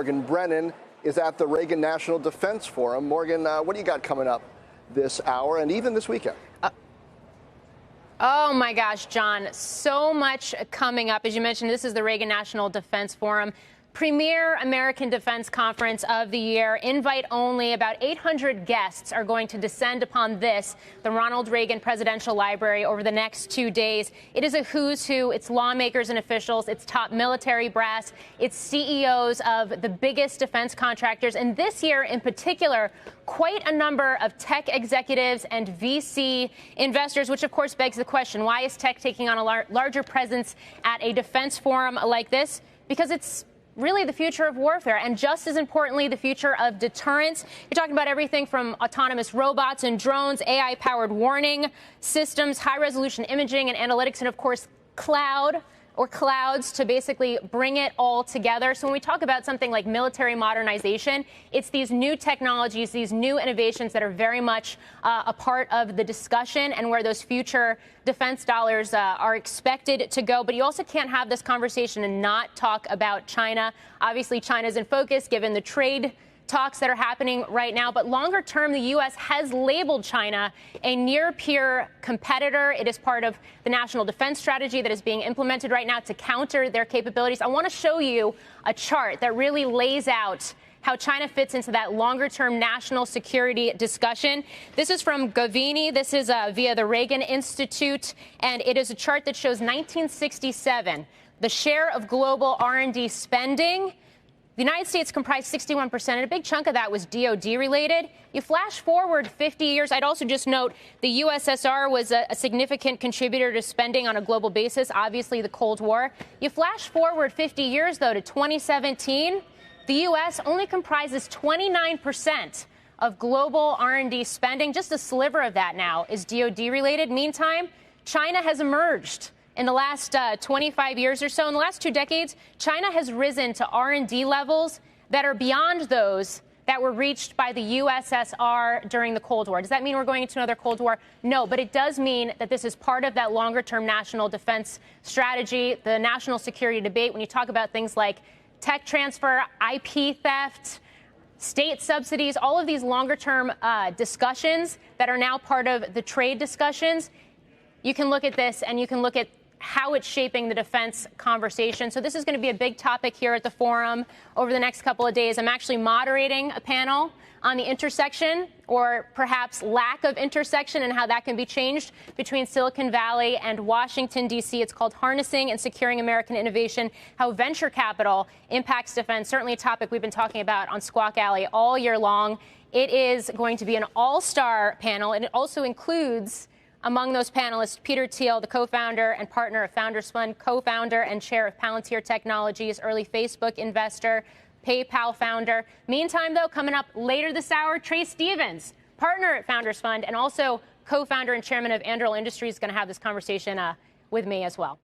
Morgan Brennan is at the Reagan National Defense Forum. Morgan, what do you got coming up this hour and even this weekend? Oh, my gosh, John, so much coming up. As you mentioned, this is the Reagan National Defense Forum. Premier American Defense Conference of the year, invite only. About 800 guests are going to descend upon this, the Ronald Reagan Presidential Library, over the next 2 days. It is a who's who. It's lawmakers and officials. It's top military brass. It's CEOs of the biggest defense contractors. And this year in particular, quite a number of tech executives and VC investors, which of course begs the question, why is tech taking on a larger presence at a defense forum like this? Because it's really the future of warfare, and just as importantly, the future of deterrence. You're talking about everything from autonomous robots and drones, AI-powered warning systems, high-resolution imaging and analytics, and of course, clouds to basically bring it all together. So when we talk about something like military modernization, it's these new technologies, these new innovations that are very much a part of the discussion and where those future defense dollars are expected to go. But you also can't have this conversation and not talk about China. Obviously, China's in focus given the trade talks that are happening right now. But longer term, the U.S. has labeled China a near-peer competitor. It is part of the national defense strategy that is being implemented right now to counter their capabilities. I want to show you a chart that really lays out how China fits into that longer-term national security discussion. This is from Govini. This is via the Reagan Institute, and it is a chart that shows 1967, the share of global R&D spending. The United States comprised 61%, and a big chunk of that was DoD-related. You flash forward 50 years. I'd also just note the USSR was a significant contributor to spending on a global basis, obviously the Cold War. You flash forward 50 years, though, to 2017. The U.S. only comprises 29% of global R&D spending. Just a sliver of that now is DoD-related. Meantime, China has emerged. In the last 25 years or so, in the last 2 decades, China has risen to R&D levels that are beyond those that were reached by the USSR during the Cold War. Does that mean we're going into another Cold War? No, but it does mean that this is part of that longer-term national defense strategy, the national security debate. When you talk about things like tech transfer, IP theft, state subsidies, all of these longer-term discussions that are now part of the trade discussions, you can look at this and you can look at how it's shaping the defense conversation. So this is going to be a big topic here at the forum over the next couple of days. I'm actually moderating a panel on the intersection, or perhaps lack of intersection, and how that can be changed between Silicon Valley and Washington, D.C. It's called Harnessing and Securing American Innovation, How Venture Capital Impacts Defense. Certainly a topic we've been talking about on Squawk Alley all year long. It is going to be an all-star panel, and it also includes, among those panelists, Peter Thiel, the co-founder and partner of Founders Fund, co-founder and chair of Palantir Technologies, early Facebook investor, PayPal founder. Meantime, though, coming up later this hour, Trey Stevens, partner at Founders Fund and also co-founder and chairman of Anduril Industries, is going to have this conversation with me as well.